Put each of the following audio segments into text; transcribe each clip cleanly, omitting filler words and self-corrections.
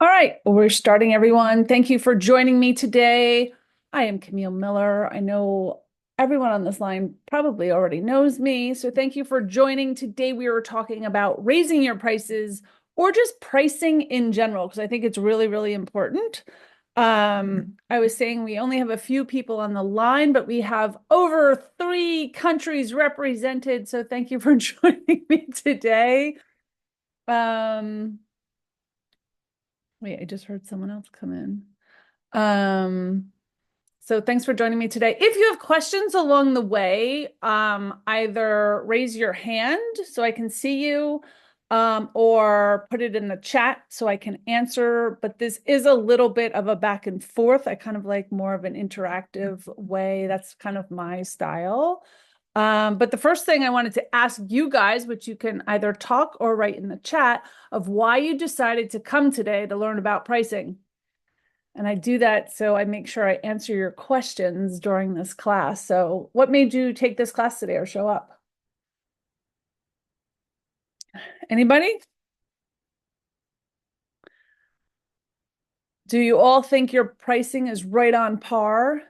All right, we're starting, everyone. Thank you for joining me today. I am Camille Miller. I know everyone on this line probably already knows me, so thank you for joining. Today, we are talking about raising your prices or just pricing in general, because I think it's really, really important. I was saying we only have a few people on the line, but we have over 3 countries represented, so thank you for joining me today. Wait, I just heard someone else come in. So thanks for joining me today. If you have questions along the way, either raise your hand so I can see you, or put it in the chat so I can answer. But this is a little bit of a back and forth. I kind of like more of an interactive way. That's kind of my style. But the first thing I wanted to ask you guys, which you can either talk or write in the chat, of why you decided to come today to learn about pricing. And I do that so I make sure I answer your questions during this class. So what made you take this class today or show up? Anybody? Do you all think your pricing is right on par?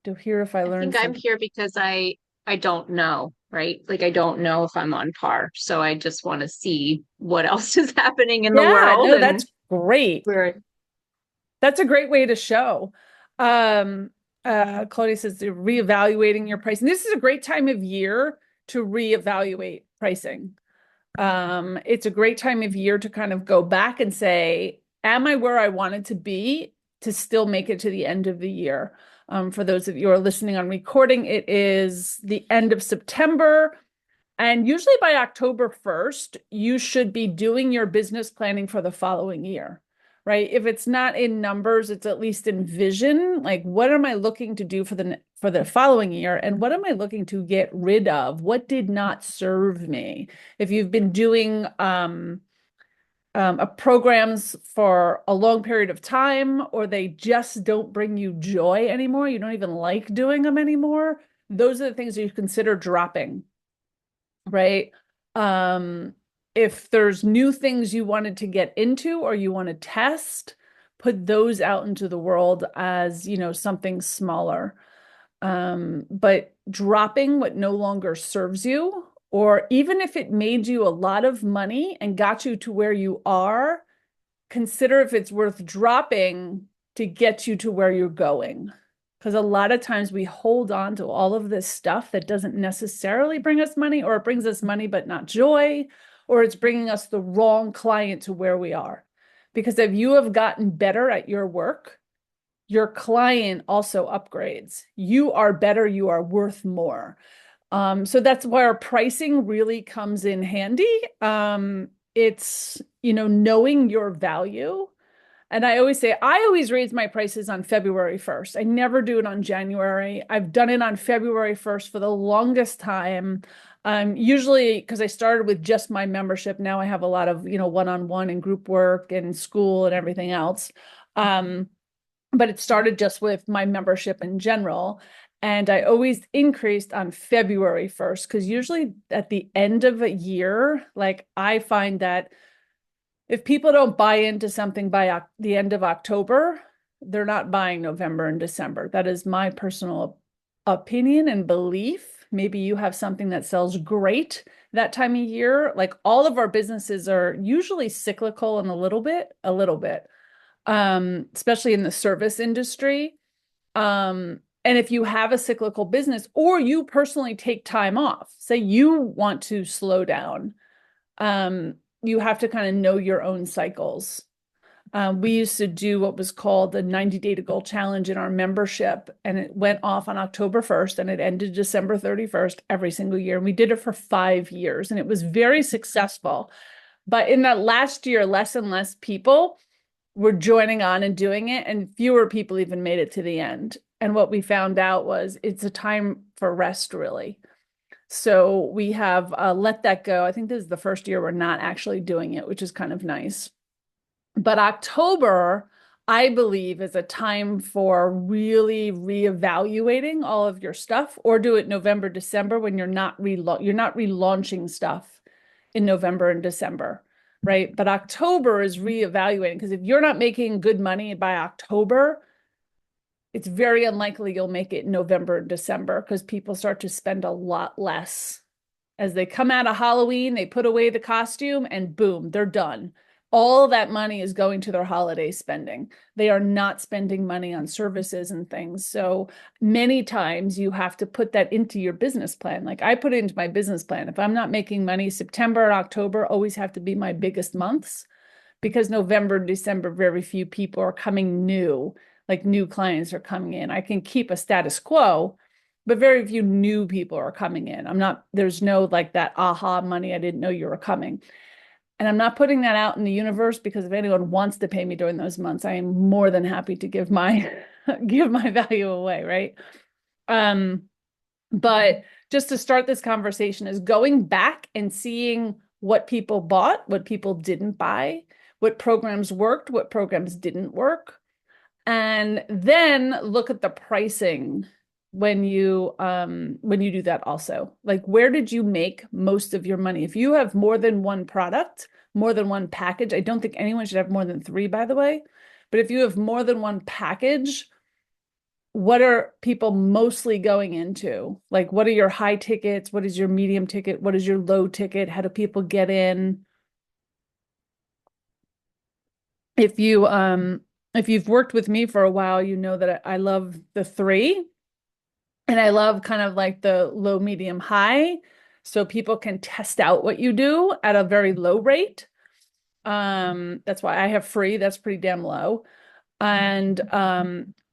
To hear if I I learned think I'm something. here because I don't know, right? Like I don't know if I'm on par. So I just want to see what else is happening in the Yeah, world no, and that's great. where That's a great way to show. Um, Claudia says they're reevaluating your pricing. This is a great time of year to reevaluate pricing. It's a great time of year to kind of go back and say, am I where I wanted to be to still make it to the end of the year? For those of you who are listening on recording, it is the end of September. And usually by October 1st, you should be doing your business planning for the following year, right? If it's not in numbers, it's at least in vision. Like, what am I looking to do for the following year? And what am I looking to get rid of? What did not serve me? If you've been doing programs for a long period of time, or they just don't bring you joy anymore, you don't even like doing them anymore, those are the things that you consider dropping, right? Um, if there's new things you wanted to get into or you want to test, put those out into the world as, something smaller. But dropping what no longer serves you, or even if it made you a lot of money and got you to where you are, consider if it's worth dropping to get you to where you're going. Because a lot of times we hold on to all of this stuff that doesn't necessarily bring us money, or it brings us money but not joy, or it's bringing us the wrong client to where we are. Because if you have gotten better at your work, your client also upgrades. You are better, you are worth more. So that's where our pricing really comes in handy. It's, knowing your value. And I always say, I always raise my prices on February 1st. I never do it on January. I've done it on February 1st for the longest time. Usually because I started with just my membership. Now I have a lot of, one-on-one and group work and school and everything else. But it started just with my membership in general. And I always increased on February 1st, because usually at the end of a year, like I find that if people don't buy into something by the end of October, they're not buying November and December. That is my personal opinion and belief. Maybe you have something that sells great that time of year. Like, all of our businesses are usually cyclical and a little bit, especially in the service industry. And if you have a cyclical business, or you personally take time off, say you want to slow down, you have to kind of know your own cycles. We used to do what was called the 90-day to goal challenge in our membership, and it went off on October 1st and it ended December 31st every single year. And we did it for 5 years, and it was very successful. But in that last year, less and less people were joining on and doing it, and fewer people even made it to the end. And what we found out was it's a time for rest, really. So we have let that go. I think this is the first year we're not actually doing it, which is kind of nice. But October, I believe, is a time for really reevaluating all of your stuff, or do it November, December, when you're not relaunching stuff in November and December. right? But October is reevaluating because if you're not making good money by October, it's very unlikely you'll make it in November and December because people start to spend a lot less. As they come out of Halloween, they put away the costume and boom, they're done. All that money is going to their holiday spending. They are not spending money on services and things. So many times you have to put that into your business plan. Like I put it into my business plan. If I'm not making money, September and October always have to be my biggest months because November and December, very few people are coming new, like new clients are coming in. I can keep a status quo, but very few new people are coming in. There's no like that aha money. I didn't know you were coming. And I'm not putting that out in the universe because if anyone wants to pay me during those months, I am more than happy to give my give my value away, right? Um, but just to start this conversation is going back and seeing what people bought, what people didn't buy, what programs worked, what programs didn't work, and then look at the pricing when you do that also. Like where did you make most of your money? If you have more than one product, more than one package, I don't think anyone should have more than three, by the way. But if you have more than one package, what are people mostly going into? Like, what are your high tickets? What is your medium ticket? What is your low ticket? How do people get in? If you if you've worked with me for a while, you know that I love the three and I love kind of like the low, medium, high. So people can test out what you do at a very low rate. That's why I have free, that's pretty damn low. And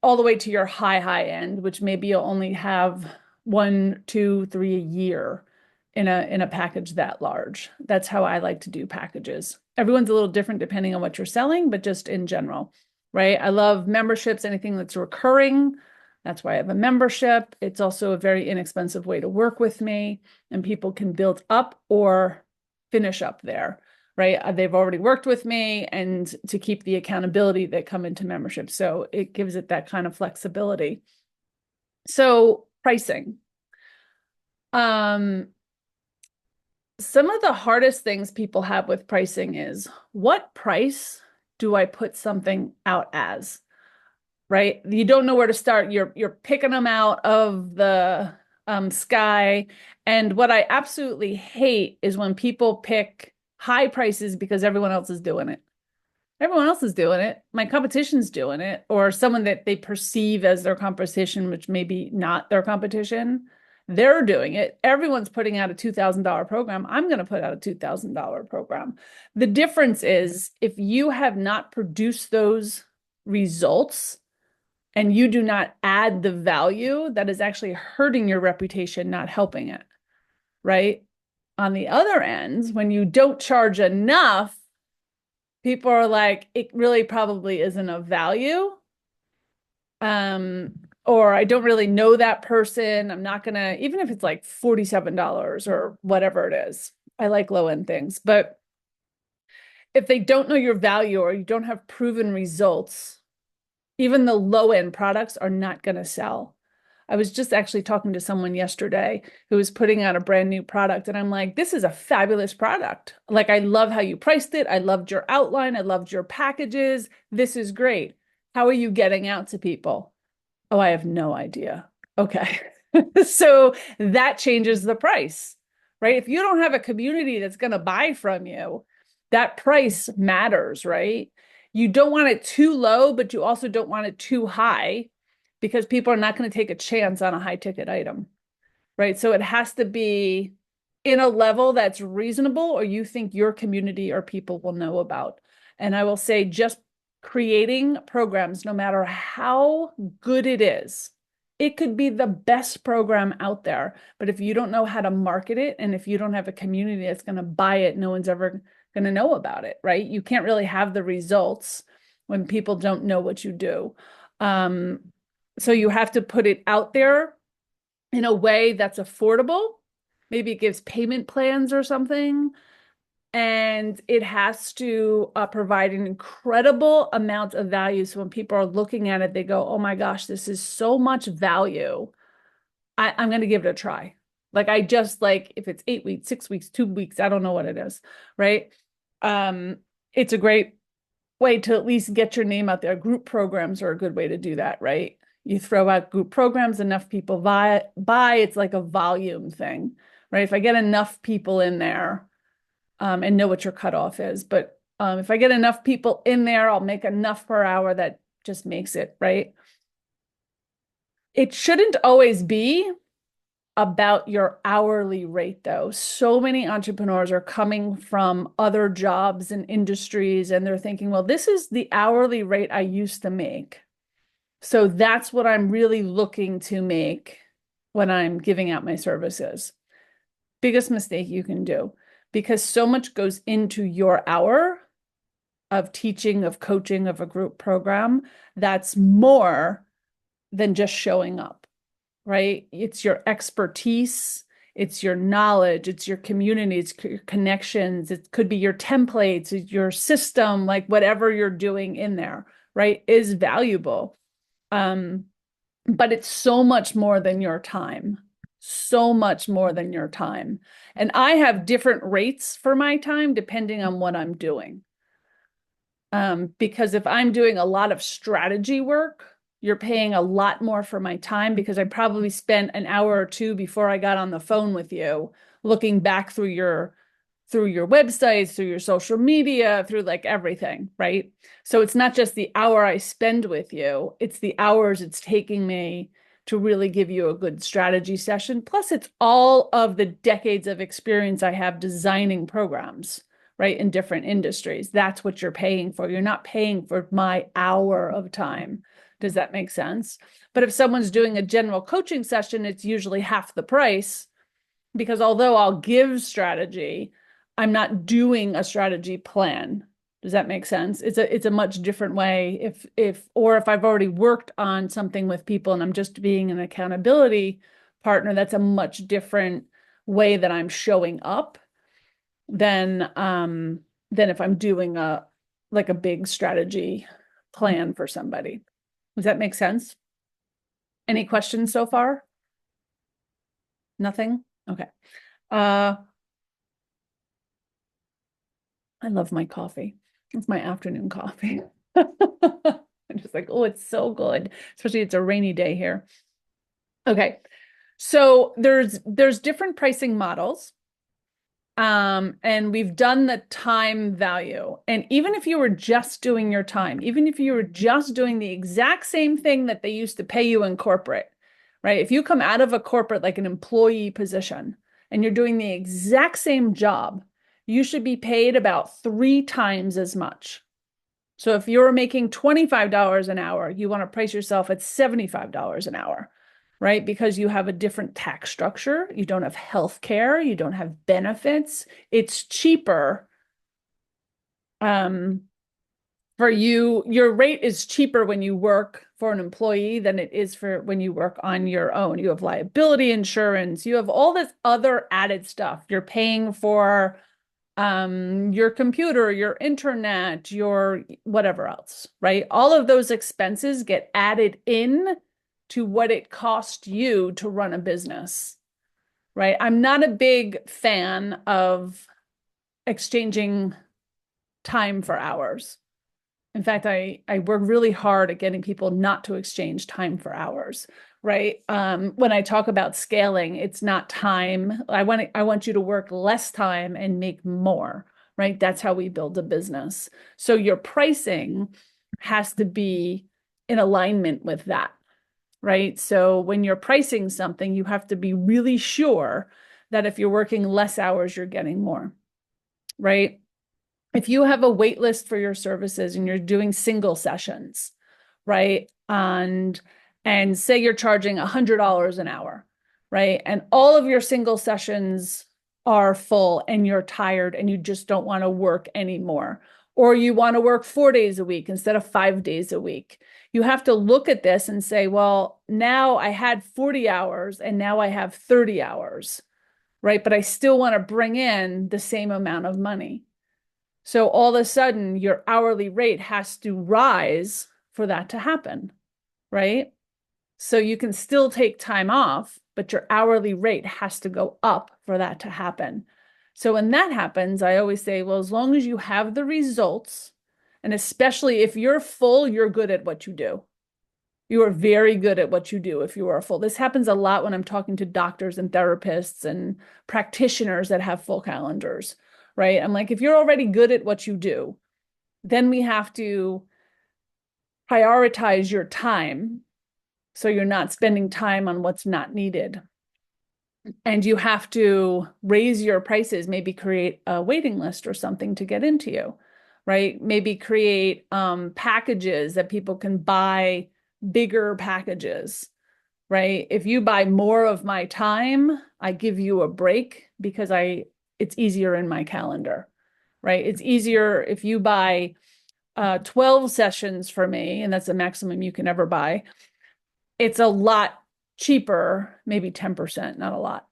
all the way to your high end, which maybe you'll only have one, two, three a year in a package that large. That's how I like to do packages. Everyone's a little different depending on what you're selling, but just in general, right? I love memberships, anything that's recurring. That's why I have a membership. It's also a very inexpensive way to work with me, and people can build up or finish up there, right? They've already worked with me and to keep the accountability that come into membership. So it gives it that kind of flexibility. So pricing. Um, some of the hardest things people have with pricing is what price do I put something out as? Right? You don't know where to start. You're picking them out of the sky. And what I absolutely hate is when people pick high prices because everyone else is doing it. Everyone else is doing it. My competition's doing it, or someone that they perceive as their competition, which maybe not their competition. They're doing it. Everyone's putting out a $2,000 program. I'm going to put out a $2,000 program. The difference is if you have not produced those results and you do not add the value, that is actually hurting your reputation, not helping it, right? On the other end, when you don't charge enough, people are like, it really probably isn't of value. Or I don't really know that person. I'm not gonna, even if it's like $47 or whatever it is. I like low end things, but if they don't know your value or you don't have proven results, even the low end products are not going to sell. I was just actually talking to someone yesterday who was putting out a brand new product, and I'm like, this is a fabulous product. Like, I love how you priced it. I loved your outline. I loved your packages. This is great. How are you getting out to people? Oh, I have no idea. Okay. So that changes the price, right? If you don't have a community that's going to buy from you, that price matters, right? You don't want it too low, but you also don't want it too high because people are not going to take a chance on a high ticket item, right? So it has to be in a level that's reasonable or you think your community or people will know about. And I will say just creating programs, no matter how good it is, it could be the best program out there. But if you don't know how to market it and if you don't have a community that's going to buy it, no one's ever going to know about it, right? You can't really have the results when people don't know what you do. So you have to put it out there in a way that's affordable. Maybe it gives payment plans or something. And it has to provide an incredible amount of value. So when people are looking at it, they go, oh my gosh, this is so much value. I'm going to give it a try. Like I just like, if it's 8 weeks, 6 weeks, 2 weeks, I don't know what it is, right? Um, it's a great way to at least get your name out there. Group programs are a good way to do that, right? You throw out group programs, enough people buy, it's like a volume thing, right? If I get enough people in there, and know what your cutoff is, but if I get enough people in there, I'll make enough per hour that just makes it, right? It shouldn't always be about your hourly rate, though. So many entrepreneurs are coming from other jobs and industries, and they're thinking, well, this is the hourly rate I used to make. So that's what I'm really looking to make when I'm giving out my services. Biggest mistake you can do, because so much goes into your hour of teaching, of coaching, of a group program. That's more than just showing up, right? It's your expertise, it's your knowledge, it's your community, it's your connections, it could be your templates, it's your system, like whatever you're doing in there, right, is valuable. But it's so much more than your time, so much more than your time. And I have different rates for my time depending on what I'm doing. Because if I'm doing a lot of strategy work, you're paying a lot more for my time because I probably spent an hour or two before I got on the phone with you looking back through your websites, through your social media, through like everything, right? So it's not just the hour I spend with you, it's the hours it's taking me to really give you a good strategy session. Plus, it's all of the decades of experience I have designing programs, right, in different industries. That's what you're paying for. You're not paying for my hour of time. Does that make sense? But if someone's doing a general coaching session, it's usually half the price because although I'll give strategy, I'm not doing a strategy plan. Does that make sense? It's a much different way if I've already worked on something with people and I'm just being an accountability partner, that's a much different way that I'm showing up than if I'm doing a like a big strategy plan for somebody. Does that make sense? Any questions so far? Nothing? Okay. Uh, I love my coffee. It's my afternoon coffee. I'm just like, oh, it's so good. Especially it's a rainy day here. Okay. So there's different pricing models. And we've done the time value. And even if you were just doing your time, even if you were just doing the exact same thing that they used to pay you in corporate, right? If you come out of a corporate, like an employee position, and you're doing the exact same job, you should be paid about 3 times as much. So if you're making $25 an hour, you want to price yourself at $75 an hour, right? Because you have a different tax structure. You don't have health care. You don't have benefits. It's cheaper for you. Your rate is cheaper when you work for an employee than it is for when you work on your own. You have liability insurance. You have all this other added stuff. You're paying for your computer, your internet, your whatever else, right? All of those expenses get added in to what it cost you to run a business, right? I'm not a big fan of exchanging time for hours. In fact, I work really hard at getting people not to exchange time for hours, right? When I talk about scaling, it's not time. I want you to work less time and make more, right? That's how we build a business. So your pricing has to be in alignment with that, right? So when you're pricing something, you have to be really sure that if you're working less hours, you're getting more, right? If you have a wait list for your services and you're doing single sessions, right? And say you're charging $100 an hour, right? And all of your single sessions are full and you're tired and you just don't want to work anymore. Or you want to work 4 days a week instead of 5 days a week. You have to look at this and say, well, now I had 40 hours and now I have 30 hours, right? But I still want to bring in the same amount of money. So all of a sudden, your hourly rate has to rise for that to happen, right? So you can still take time off, but your hourly rate has to go up for that to happen. So when that happens, I always say, well, as long as you have the results, and especially if you're full, you're good at what you do. You are very good at what you do if you are full. This happens a lot when I'm talking to doctors and therapists and practitioners that have full calendars, right? I'm like, if you're already good at what you do, then we have to prioritize your time so you're not spending time on what's not needed. And you have to raise your prices, maybe create a waiting list or something to get into you, right? Maybe create packages that people can buy, bigger packages, right? If you buy more of my time, I give you a break because it's easier in my calendar, right? It's easier if you buy 12 sessions for me, and that's the maximum you can ever buy. It's a lot cheaper, maybe 10%, not a lot.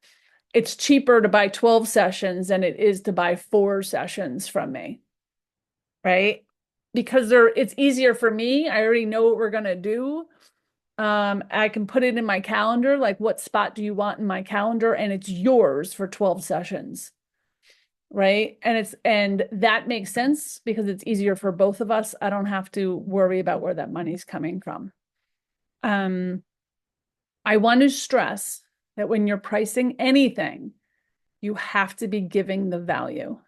It's cheaper to buy 12 sessions than it is to buy 4 sessions from me, right? Because it's easier for me. I already know what we're going to do. I can put it in my calendar, like what spot do you want in my calendar? And it's yours for 12 sessions, right? And that makes sense because it's easier for both of us. I don't have to worry about where that money's coming from. I want to stress that when you're pricing anything, you have to be giving the value.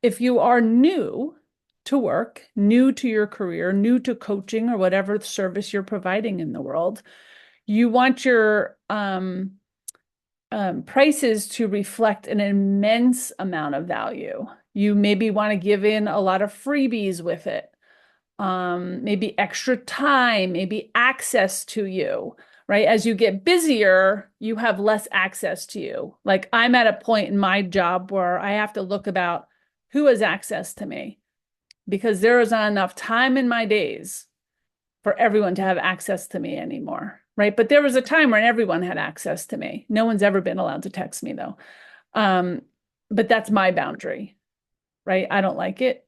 If you are new to work, new to your career, new to coaching or whatever service you're providing in the world, you want your prices to reflect an immense amount of value. You maybe want to give in a lot of freebies with it, maybe extra time, maybe access to you, right? As you get busier, you have less access to you. Like I'm at a point in my job where I have to look about who has access to me because there is not enough time in my days for everyone to have access to me anymore, right? But there was a time when everyone had access to me. No one's ever been allowed to text me though. But that's my boundary, right? I don't like it.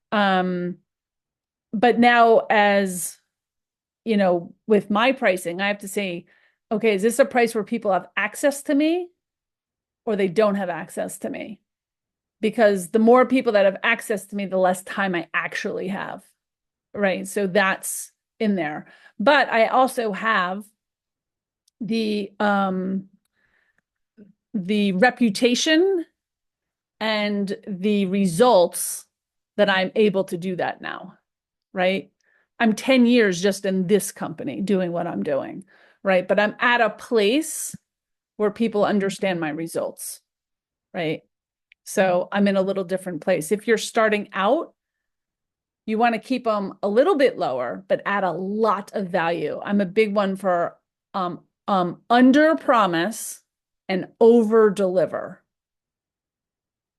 But now as you know, with my pricing, I have to say, okay, is this a price where people have access to me or they don't have access to me? Because the more people that have access to me, the less time I actually have, right? So that's in there. But I also have the reputation and the results that I'm able to do that now, right? I'm 10 years just in this company doing what I'm doing, right? But I'm at a place where people understand my results, right? So I'm in a little different place. If you're starting out, you want to keep them a little bit lower, but add a lot of value. I'm a big one for under promise and over deliver.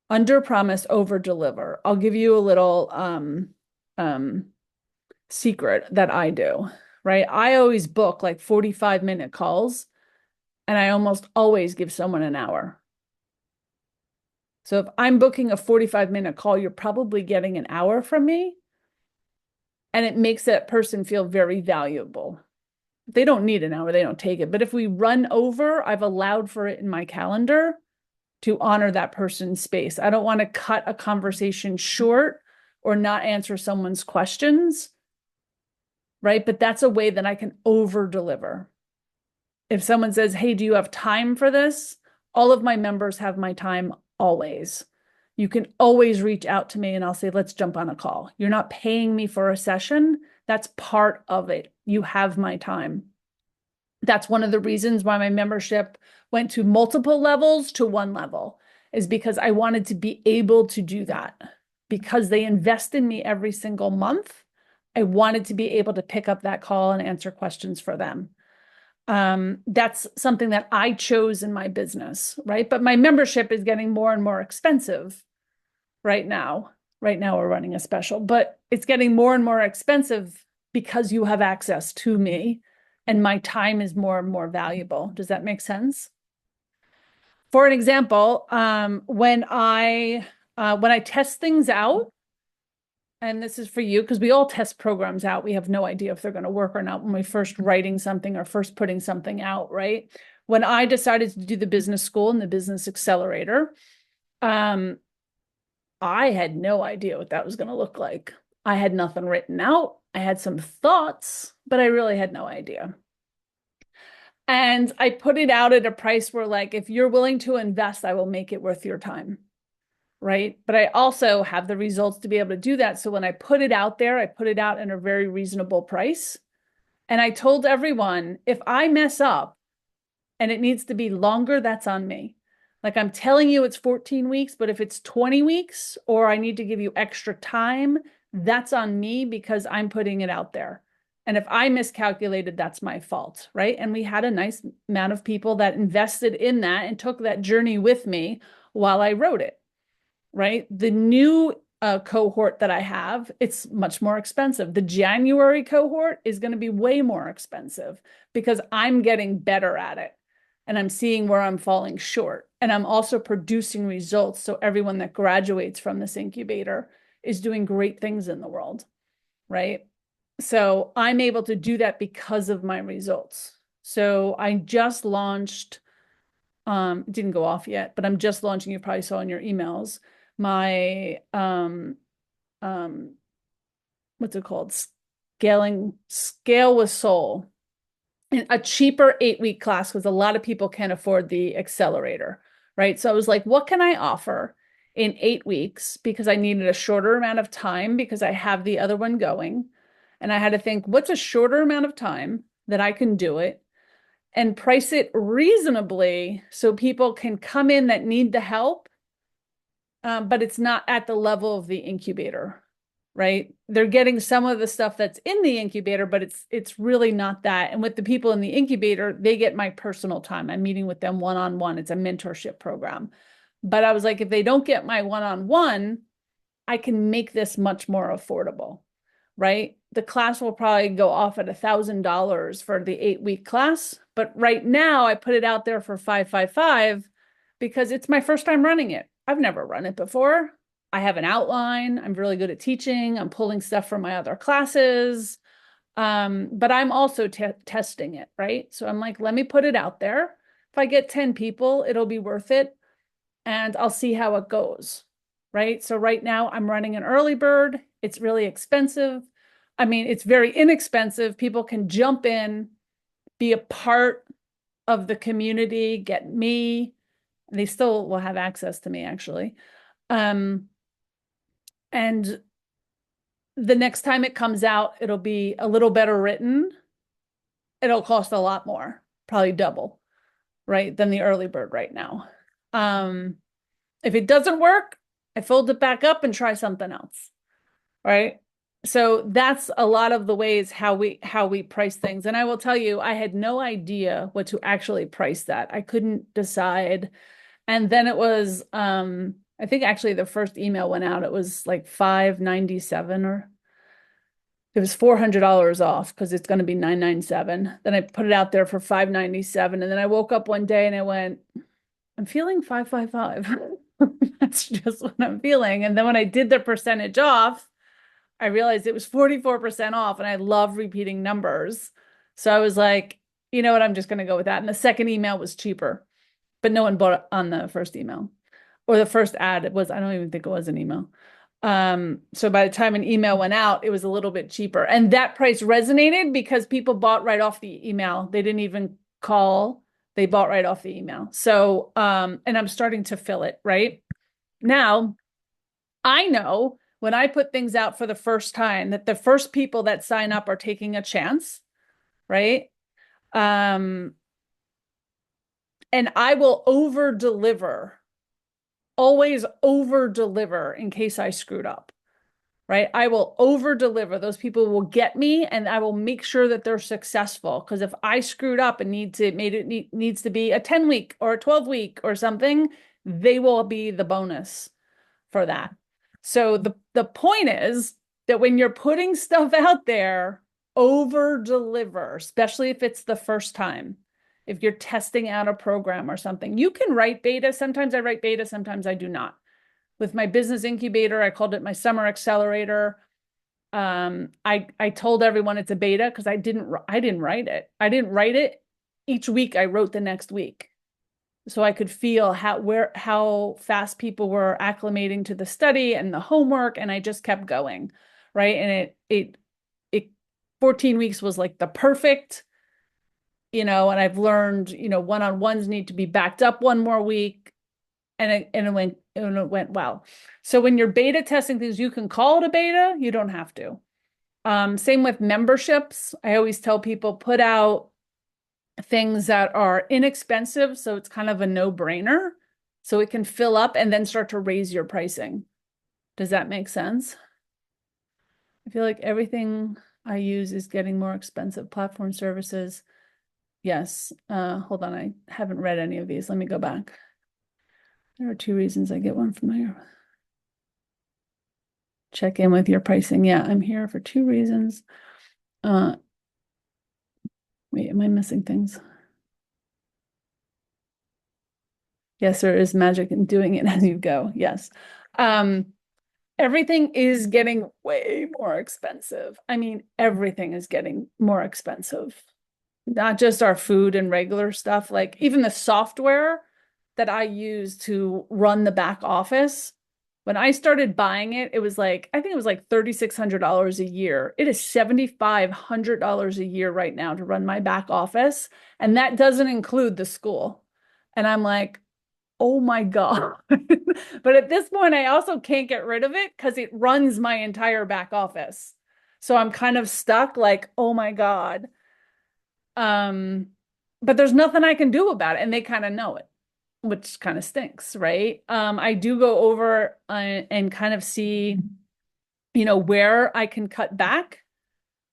Under promise, over deliver. I'll give you a little secret that I do, right? I always book like 45-minute calls, and I almost always give someone an hour. So if I'm booking a 45-minute call, you're probably getting an hour from me, and it makes that person feel very valuable. If they don't need an hour, they don't take it. But if we run over, I've allowed for it in my calendar to honor that person's space. I don't want to cut a conversation short or not answer someone's questions, right? But that's a way that I can over deliver. If someone says, hey, do you have time for this? All of my members have my time always. You can always reach out to me and I'll say, let's jump on a call. You're not paying me for a session. That's part of it. You have my time. That's one of the reasons why my membership went to multiple levels to one level, is because I wanted to be able to do that. Because they invest in me every single month, I wanted to be able to pick up that call and answer questions for them. That's something that I chose in my business, right? But my membership is getting more and more expensive right now. Right now, we're running a special, but it's getting more and more expensive because you have access to me and my time is more and more valuable. Does that make sense? For an example, when I test things out, and this is for you because we all test programs out. We have no idea if they're going to work or not when we first writing something or first putting something out, right? When I decided to do the business school and the business accelerator, Um, I had no idea what that was going to look like. I had nothing written out. I had some thoughts, but I really had no idea. And I put it out at a price where, like, if you're willing to invest, I will make it worth your time. Right. But I also have the results to be able to do that. So when I put it out there, I put it out in a very reasonable price. And I told everyone, if I mess up and it needs to be longer, that's on me. Like I'm telling you, it's 14 weeks, but if it's 20 weeks or I need to give you extra time, that's on me because I'm putting it out there. And if I miscalculated, that's my fault. Right. And we had a nice amount of people that invested in that and took that journey with me while I wrote it. Right. The new cohort that I have, it's much more expensive. The January cohort is going to be way more expensive because I'm getting better at it and I'm seeing where I'm falling short. And I'm also producing results. So everyone that graduates from this incubator is doing great things in the world. Right. So I'm able to do that because of my results. So I just launched, it didn't go off yet, but I'm just launching, you probably saw in your emails, my um what's it called? Scale with Soul. And a cheaper 8-week class because a lot of people can't afford the accelerator, right? So I was like, what can I offer in 8 weeks? Because I needed a shorter amount of time because I have the other one going. And I had to think, what's a shorter amount of time that I can do it and price it reasonably so people can come in that need the help, but it's not at the level of the incubator, right? They're getting some of the stuff that's in the incubator, but it's really not that. And with the people in the incubator, they get my personal time. I'm meeting with them one-on-one. It's a mentorship program. But I was like, if they don't get my one-on-one, I can make this much more affordable, right? The class will probably go off at $1,000 for the 8-week class, but right now I put it out there for 555 because it's my first time running it. I've never run it before. I have an outline. I'm really good at teaching. I'm pulling stuff from my other classes. But I'm also testing it, right? So I'm like, let me put it out there. If I get 10 people, it'll be worth it and I'll see how it goes. Right. So right now I'm running an early bird. It's really expensive. I mean, it's very inexpensive. People can jump in, be a part of the community, get me. They still will have access to me, actually. Um, and the next time it comes out, it'll be a little better written. It'll cost a lot more, probably double, right, than the early bird right now. Um, if it doesn't work, I fold it back up and try something else, right? So that's a lot of the ways how we price things. And I will tell you, I had no idea what to actually price that. I couldn't decide. And then it was I think actually the first email went out, it was like 597 or it was $400 off because it's going to be 997. Then I put it out there for 597 and then I woke up one day and I went, I'm feeling 555. That's just what I'm feeling. And then when I did the percentage off, I realized it was 44% off and I love repeating numbers. So I was like, you know what, I'm just going to go with that. And the second email was cheaper, but no one bought on the first email or the first ad. It was, I don't even think it was an email. So by the time an email went out, it was a little bit cheaper. And that price resonated because people bought right off the email. They didn't even call. They bought right off the email. So, and I'm starting to fill it, right? Now, I know when I put things out for the first time that the first people that sign up are taking a chance, right? Um, and I will over deliver, always over deliver in case I screwed up, right? I will over deliver. Those people will get me and I will make sure that they're successful. Because if I screwed up and needs to be a 10-week or a 12-week or something, they will be the bonus for that. So the point is that when you're putting stuff out there, over deliver, especially if it's the first time. If you're testing out a program or something, you can write beta. Sometimes I write beta, sometimes I do not. With my business incubator, I called it my summer accelerator. I told everyone it's a beta because I didn't write it. I didn't write it. Each week I wrote the next week. So I could feel how fast people were acclimating to the study and the homework, and I just kept going, right? And it 14 weeks was like the perfect, and I've learned, one-on-ones need to be backed up one more week, and it went well. So when you're beta testing things, you can call it a beta, you don't have to. Same with memberships. I always tell people put out things that are inexpensive, so it's kind of a no-brainer. So it can fill up and then start to raise your pricing. Does that make sense? I feel like everything I use is getting more expensive. Platform services. Yes. Hold on. I haven't read any of these. Let me go back. There are 2 reasons I get one from here. Check in with your pricing. Yeah, I'm here for 2 reasons. Wait, am I missing things? Yes, there is magic in doing it as you go. Yes. Everything is getting way more expensive. I mean, everything is getting more expensive. Not just our food and regular stuff, like even the software that I use to run the back office. When I started buying it, it was like, I think it was like $3,600 a year. It is $7,500 a year right now to run my back office. And that doesn't include the school. And I'm like, oh my God. But at this point, I also can't get rid of it because it runs my entire back office. So I'm kind of stuck like, oh my God. Um, but there's nothing I can do about it. And they kind of know it, which kind of stinks, right? I do go over and kind of see, where I can cut back.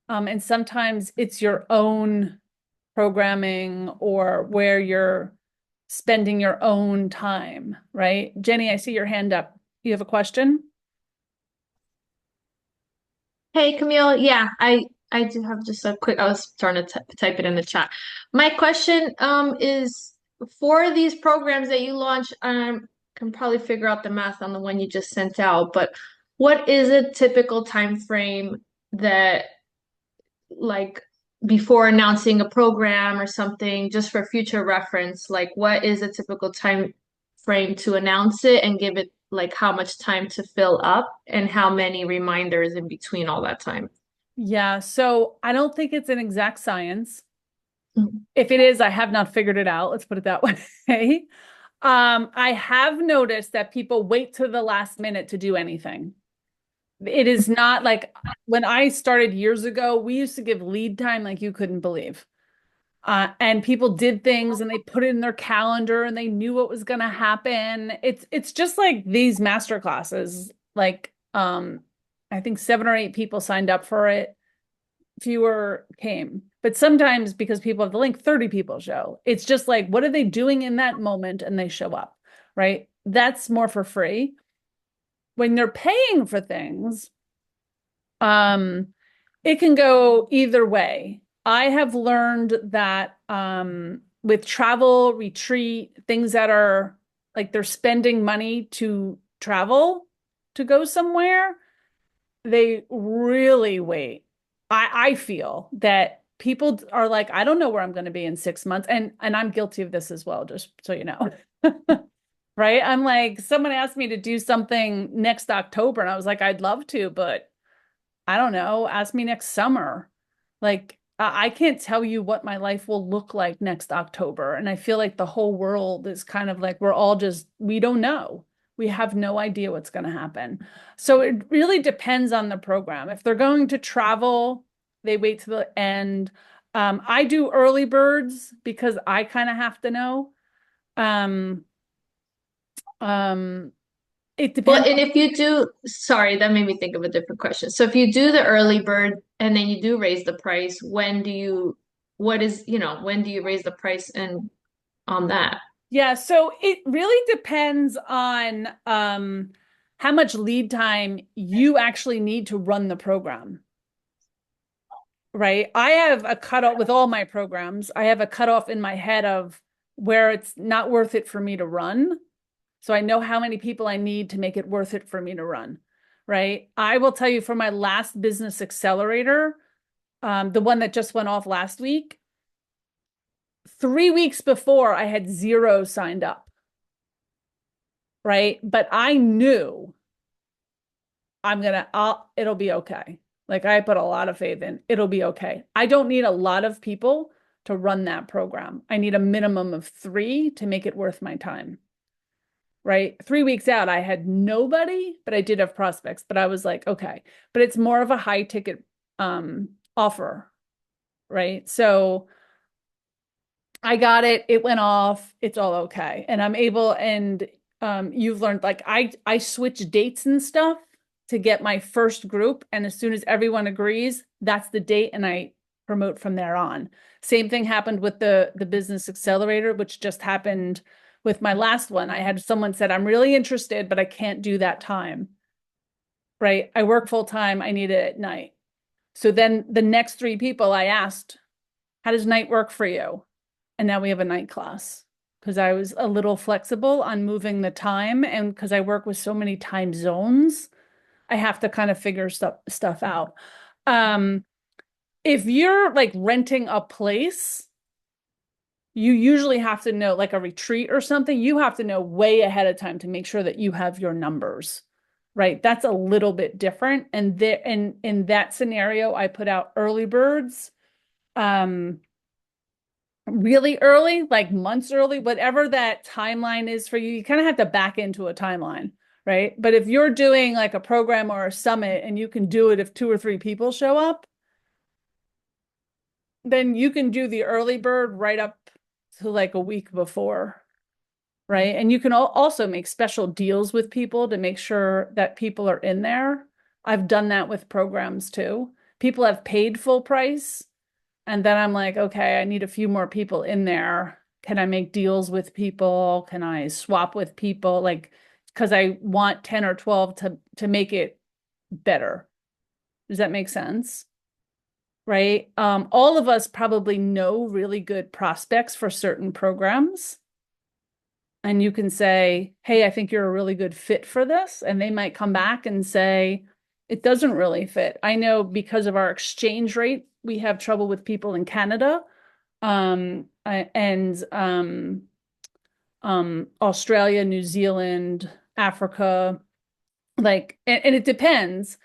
And sometimes it's your own programming or where you're spending your own time, right? Jenny, I see your hand up. You have a question? Hey Camille, yeah, I do have just a quick. I was trying to t type it in the chat. My question is for these programs that you launch. Can probably figure out the math on the one you just sent out, but what is a typical time frame that like before announcing a program or something, just for future reference? Like, what is a typical time frame to announce it and give it like how much time to fill up and how many reminders in between all that time? Yeah, so I don't think it's an exact science. Mhm. If it is, I have not figured it out. Let's put it that way. I have noticed that people wait to the last minute to do anything. It is not like when I started years ago, we used to give lead time like you couldn't believe. And people did things and they put it in their calendar and they knew what was going to happen. It's just like these master classes. Like I think 7 or 8 people signed up for it. Fewer came. But sometimes because people have the link, 30 people show. It's just like, what are they doing in that moment? And they show up, right? That's more for free. When they're paying for things, um, it can go either way. I have learned that with travel, retreat, things that are like they're spending money to travel to go somewhere, they really wait. I feel that people are like, I don't know where I'm going to be in 6 months. And I'm guilty of this as well, just so you know. Right? I'm like, someone asked me to do something next October, and I was like, I'd love to, but I don't know, ask me next summer. Like, I can't tell you what my life will look like next October. And I feel like the whole world is kind of like we're all just, we don't know. We have no idea what's going to happen. So it really depends on the program. If they're going to travel, they wait to the end. I do early birds because I kind of have to know. Um, um, it Well, depends. and if you do, sorry, that made me think of a different question. So if you do the early bird and then you do raise the price, when do you raise the price and on that? Yeah, so it really depends on how much lead time you actually need to run the program, right? I have a cutoff with all my programs. I have a cutoff in my head of where it's not worth it for me to run. So I know how many people I need to make it worth it for me to run, right? I will tell you for my last business accelerator, the one that just went off last week, 3 weeks before I had 0 signed up, right? But I knew it'll be okay. Like I put a lot of faith in, it'll be okay. I don't need a lot of people to run that program. I need a minimum of 3 to make it worth my time. Right? 3 weeks out, I had nobody, but I did have prospects, but I was like, okay, but it's more of a high ticket offer, right? So I got it, it went off, it's all okay. And I'm able, and you've learned, like I switch dates and stuff to get my first group, and as soon as everyone agrees, that's the date, and I promote from there on. Same thing happened with the business accelerator, which just happened with my last one. I had someone said, I'm really interested, but I can't do that time. Right? I work full time, I need it at night. So then the next 3 people I asked, how does night work for you? And now we have a night class because I was a little flexible on moving the time, and because I work with so many time zones, I have to kind of figure stuff out. If you're like renting a place, you usually have to know, like a retreat or something, you have to know way ahead of time to make sure that you have your numbers, right? That's a little bit different. And in that scenario, I put out early birds, really early, like months early, whatever that timeline is for you. You kind of have to back into a timeline, right? But if you're doing like a program or a summit and you can do it if 2 or 3 people show up, then you can do the early bird right up to like a week before, right? And you can also make special deals with people to make sure that people are in there. I've done that with programs too. People have paid full price, and then I'm like, okay, I need a few more people in there. Can I make deals with people? Can I swap with people? Like, because I want 10 or 12 to make it better. Does that make sense? Right? All of us probably know really good prospects for certain programs. And you can say, hey, I think you're a really good fit for this. And they might come back and say, it doesn't really fit. I know because of our exchange rate, we have trouble with people in Canada, and Australia, New Zealand, Africa, like, and it depends.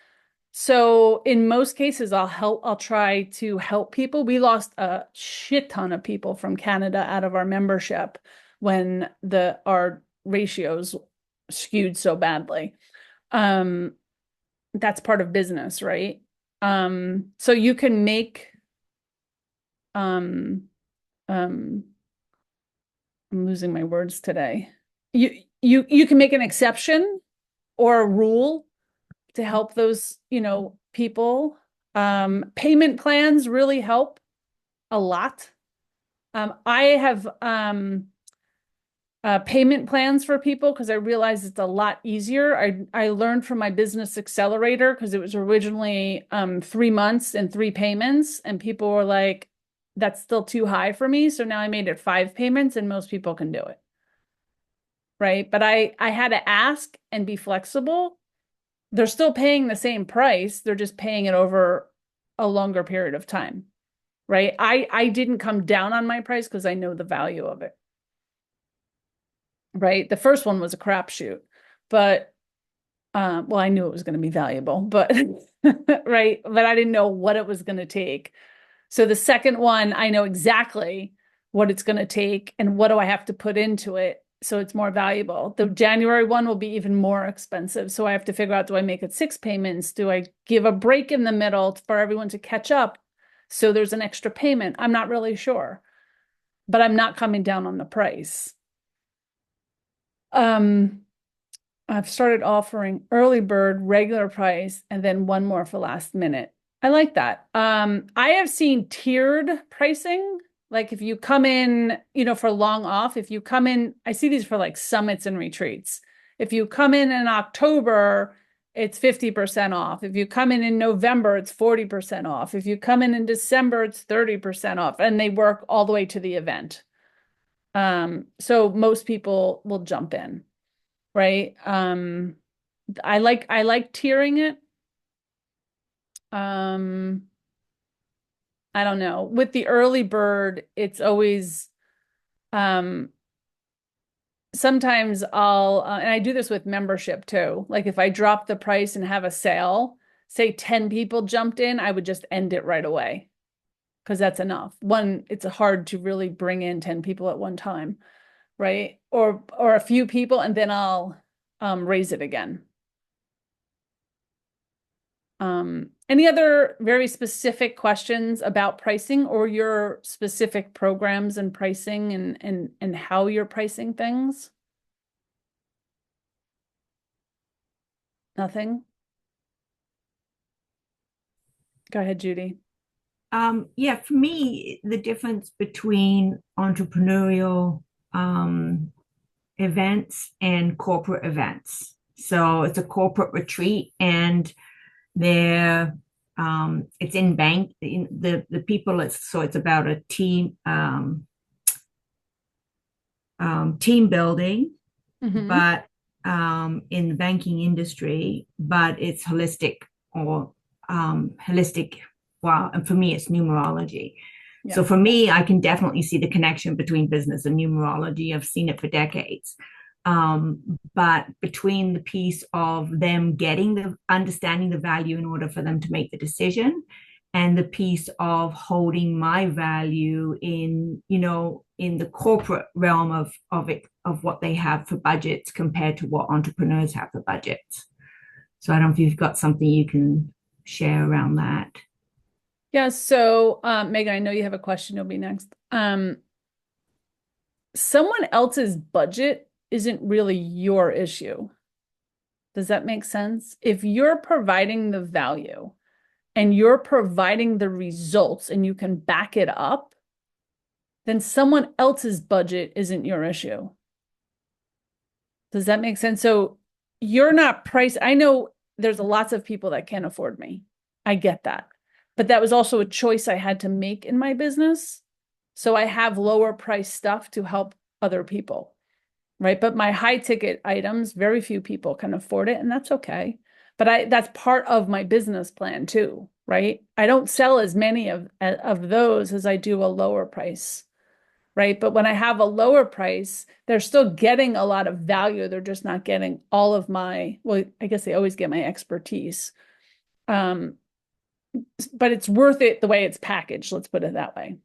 So in most cases, I'll try to help people. We lost a shit ton of people from Canada out of our membership when our ratios skewed so badly. That's part of business, right? So you can make um I'm losing my words today. You can make an exception or a rule to help those, people. Payment plans really help a lot. I have payment plans for people because I realized it's a lot easier. I learned from my business accelerator because it was originally 3 months and 3 payments, and people were like, that's still too high for me. So now I made it 5 payments, and most people can do it. Right. But I had to ask and be flexible. They're still paying the same price. They're just paying it over a longer period of time. Right. I didn't come down on my price because I know the value of it. Right. The first one was a crapshoot, but well, I knew it was going to be valuable, but right. But I didn't know what it was going to take. So the second one, I know exactly what it's going to take and what do I have to put into it so it's more valuable. The January one will be even more expensive. So I have to figure out, do I make it 6 payments? Do I give a break in the middle for everyone to catch up so there's an extra payment? I'm not really sure, but I'm not coming down on the price. I've started offering early bird, regular price, and then one more for last minute. I like that. I have seen tiered pricing. Like if you come in, for long off, if you come in, I see these for like summits and retreats. If you come in October, it's 50% off. If you come in November, it's 40% off. If you come in December, it's 30% off, and they work all the way to the event. So most people will jump in, right? I like tiering it. I don't know. With the early bird, it's always Sometimes I'll, and I do this with membership too. Like if I drop the price and have a sale, say 10 people jumped in, I would just end it right away because that's enough. One, it's hard to really bring in 10 people at one time, right? Or a few people, and then I'll raise it again. Any other very specific questions about pricing or your specific programs and pricing and how you're pricing things? Nothing? Go ahead, Judy. Yeah, for me, the difference between entrepreneurial events and corporate events. So it's a corporate retreat, and they're it's in bank in the people. It's about a team building, but in the banking industry, but it's holistic or holistic. Wow, and for me, it's numerology. Yeah. So for me, I can definitely see the connection between business and numerology. I've seen it for decades. But between the piece of them understanding the value in order for them to make the decision, and the piece of holding my value in, in the corporate realm of what they have for budgets compared to what entrepreneurs have for budgets. So I don't know if you've got something you can share around that. Yeah, so Megan, I know you have a question. You'll be next. Someone else's budget isn't really your issue. Does that make sense? If you're providing the value and you're providing the results and you can back it up, then someone else's budget isn't your issue. Does that make sense? So you're not priced. I know there's lots of people that can't afford me. I get that. But that was also a choice I had to make in my business. So I have lower price stuff to help other people, right? But my high ticket items, very few people can afford it, and that's okay. But that's part of my business plan too, right? I don't sell as many of those as I do a lower price, right? But when I have a lower price, they're still getting a lot of value. They're just not getting all of well, I guess they always get my expertise. But it's worth it the way it's packaged, let's put it that way.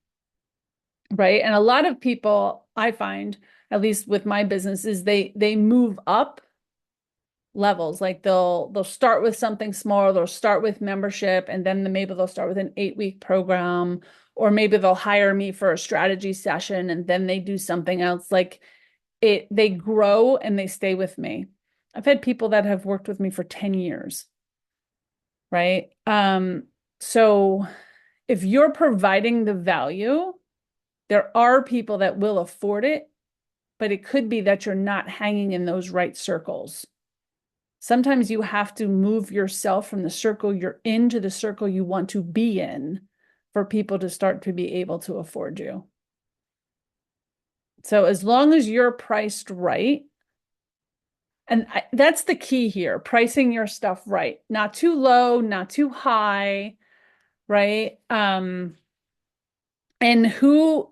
Right. And a lot of people, I find, at least with my business, is they move up levels. Like they'll start with something small, they'll start with membership, and then maybe they'll start with an 8-week program, or maybe they'll hire me for a strategy session and then they do something else. Like they grow and they stay with me. I've had people that have worked with me for 10 years. Right. So if you're providing the value, there are people that will afford it, but it could be that you're not hanging in those right circles. Sometimes you have to move yourself from the circle you're in to the circle you want to be in for people to start to be able to afford you. So as long as you're priced right, and that's the key here, pricing your stuff right, not too low, not too high, right? And who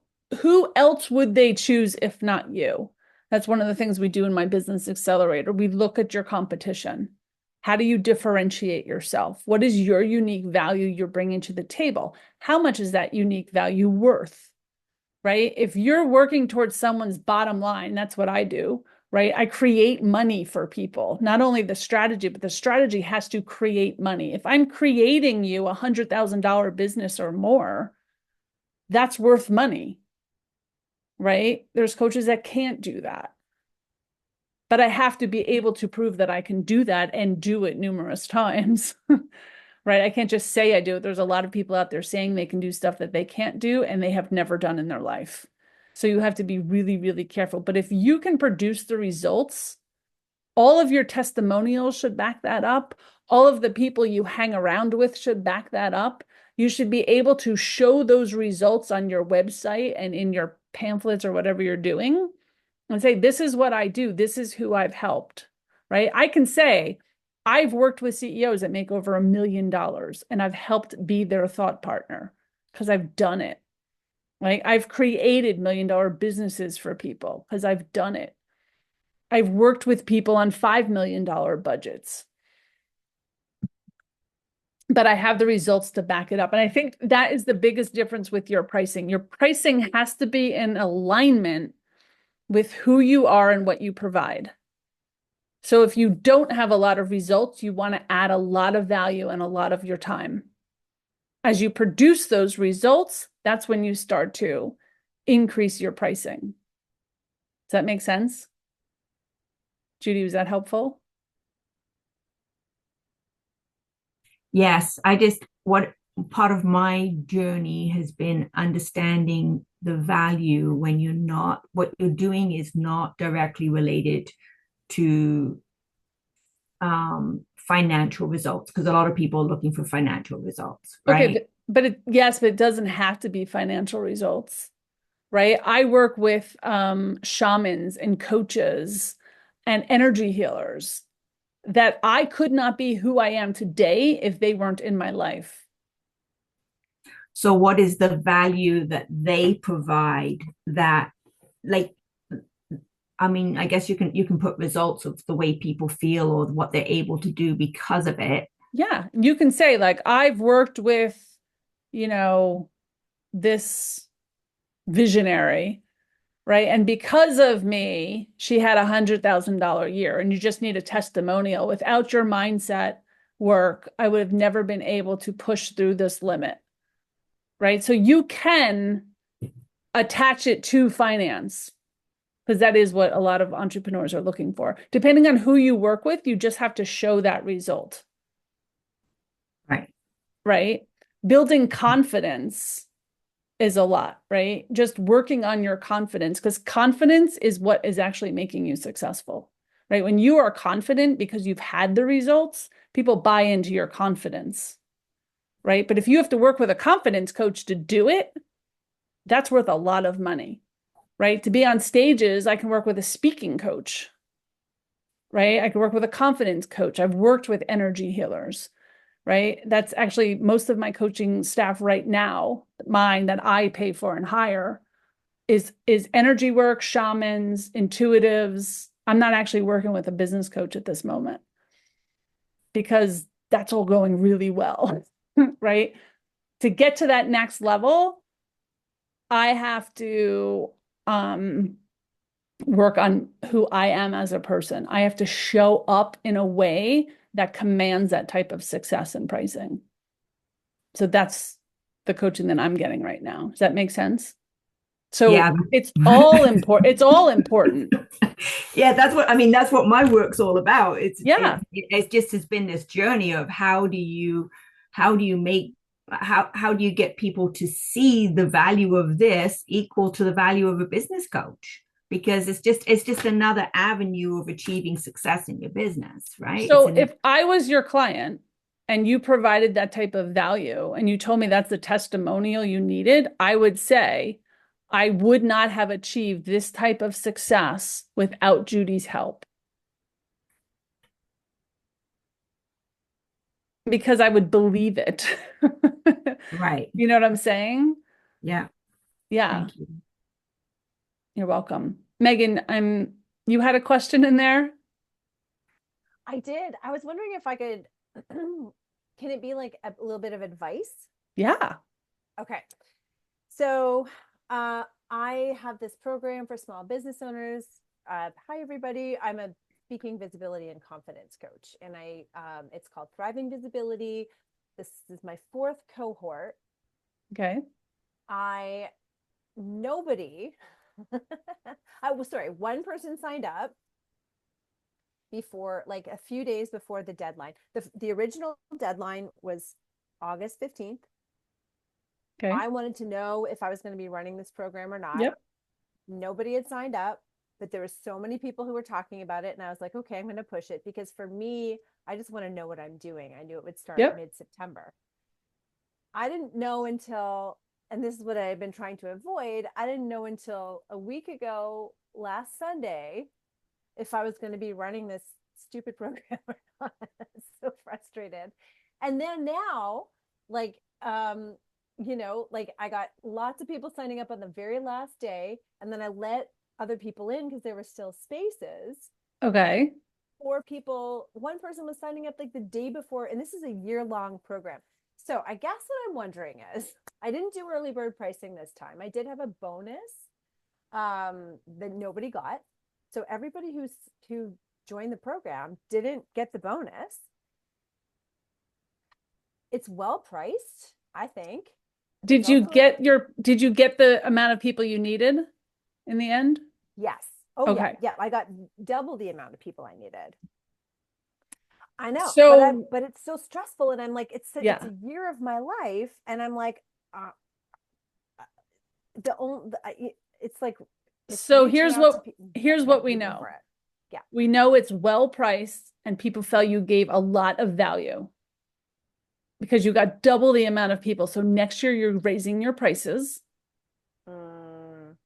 else would they choose if not you? That's one of the things we do in my business accelerator. We look at your competition. How do you differentiate yourself? What is your unique value you're bringing to the table? How much is that unique value worth? Right? If you're working towards someone's bottom line, that's what I do, right? I create money for people, not only the strategy, but the strategy has to create money. If I'm creating you $100,000 business or more, that's worth money, right? There's coaches that can't do that. But I have to be able to prove that I can do that and do it numerous times, right? I can't just say I do it. There's a lot of people out there saying they can do stuff that they can't do and they have never done in their life. So you have to be really, really careful. But if you can produce the results, all of your testimonials should back that up. All of the people you hang around with should back that up. You should be able to show those results on your website and in your pamphlets or whatever you're doing and say, this is what I do. This is who I've helped, right? I can say, I've worked with CEOs that make over $1 million and I've helped be their thought partner because I've done it. Like I've created $1 million businesses for people because I've done it. I've worked with people on $5 million budgets, but I have the results to back it up. And I think that is the biggest difference with your pricing. Your pricing has to be in alignment with who you are and what you provide. So if you don't have a lot of results, you want to add a lot of value and a lot of your time. As you produce those results, that's when you start to increase your pricing. Does that make sense? Judy, was that helpful? Yes, what part of my journey has been understanding the value when what you're doing is not directly related to financial results, because a lot of people are looking for financial results, right? Okay, but yes, but it doesn't have to be financial results, right? I work with shamans and coaches and energy healers that I could not be who I am today if they weren't in my life. So what is the value that they provide that, like, I mean, I guess you can put results of the way people feel or what they're able to do because of it. Yeah, you can say like I've worked with, you know, this visionary, right? And because of me, she had $100,000 year, and you just need a testimonial. Without your mindset work, I would have never been able to push through this limit, right? So you can attach it to finance, because that is what a lot of entrepreneurs are looking for. Depending on who you work with, you just have to show that result. Right. Right? Building confidence is a lot, right? Just working on your confidence, because confidence is what is actually making you successful, right? When you are confident because you've had the results, people buy into your confidence, right? But if you have to work with a confidence coach to do it, that's worth a lot of money, right? To be on stages, I can work with a speaking coach, right? I can work with a confidence coach. I've worked with energy healers, right? That's actually most of my coaching staff right now, mine that I pay for and hire, is energy work, shamans, intuitives. I'm not actually working with a business coach at this moment because that's all going really well, right? To get to that next level, I have to work on who I am as a person. I have to show up in a way that commands that type of success in pricing. So that's the coaching that I'm getting right now. Does that make sense? So Yeah. it's all important. It's all important. Yeah, that's what my work's all about. Yeah. It's just has been this journey of how do you get people to see the value of this equal to the value of a business coach, because it's just another avenue of achieving success in your business, right? So if I was your client and you provided that type of value and you told me that's the testimonial you needed, I would say I would not have achieved this type of success without Judy's help. Because I would believe it. Right. You know what I'm saying? Yeah. Yeah. Thank you. You're welcome. Megan, you had a question in there? I did. I was wondering if I could, can it be like a little bit of advice? Yeah. Okay. So I have this program for small business owners. Hi, everybody. I'm a speaking visibility and confidence coach, and it's called Thriving Visibility. This is my 4th cohort. Okay. Nobody, one person signed up before, like a few days before the deadline. The original deadline was August 15th. Okay. I wanted to know if I was going to be running this program or not. Yep. Nobody had signed up, but there were so many people who were talking about it. And I was like, okay, I'm going to push it, because for me, I just want to know what I'm doing. I knew it would start Yep. mid-September. I didn't know until, and this is what I've been trying to avoid, I didn't know until a week ago, last Sunday, if I was going to be running this stupid program or not. So frustrated. And then now, like, like I got lots of people signing up on the very last day, and then I let other people in because there were still spaces. Okay. One person was signing up like the day before, and this is a year-long program. So I guess what I'm wondering is, I didn't do early bird pricing this time. I did have a bonus that nobody got. So everybody who joined the program didn't get the bonus. It's well priced, I think. Did you get the amount of people you needed in the end? Yes. Oh, Okay. yeah. I got double the amount of people I needed. I know, So, but it's so stressful, and I'm like, it's a year of my life, and I'm like, it's like, so here's what we know. Yeah. We know it's well priced, and people felt you gave a lot of value because you got double the amount of people. So next year you're raising your prices.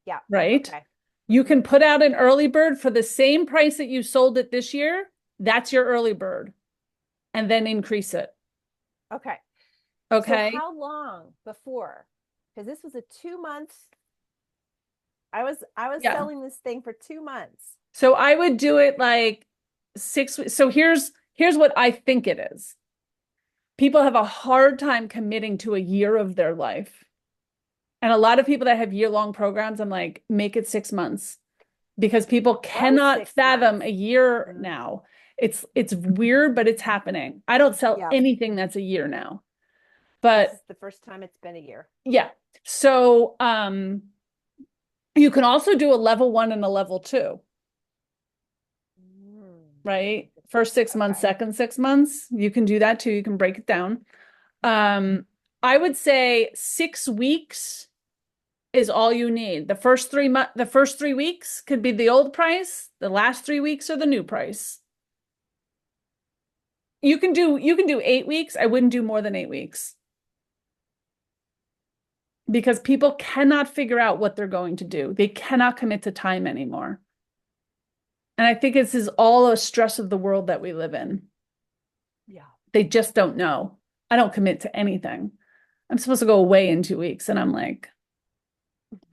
Yeah. Right. Okay. You can put out an early bird for the same price that you sold it this year. That's your early bird, and then increase it. Okay. Okay. So how long before? Because this was a 2 month. I was selling this thing for 2 months. So I would do it like 6 weeks. So here's what I think it is. People have a hard time committing to a year of their life. And a lot of people that have year-long programs, I'm like, make it 6 months, because people cannot fathom a year now. It's weird, but it's happening. I don't sell anything that's a year now. But this is the first time it's been a year. Yeah. So you can also do a level 1 and a level 2. Right? First 6 months, second 6 months. You can do that too. You can break it down. I would say 6 weeks is all you need. The first 3 weeks could be the old price. The last 3 weeks are the new price. You can do 8 weeks. I wouldn't do more than 8 weeks, because people cannot figure out what they're going to do. They cannot commit to time anymore. And I think this is all a stress of the world that we live in. Yeah. They just don't know. I don't commit to anything. I'm supposed to go away in 2 weeks, and I'm like,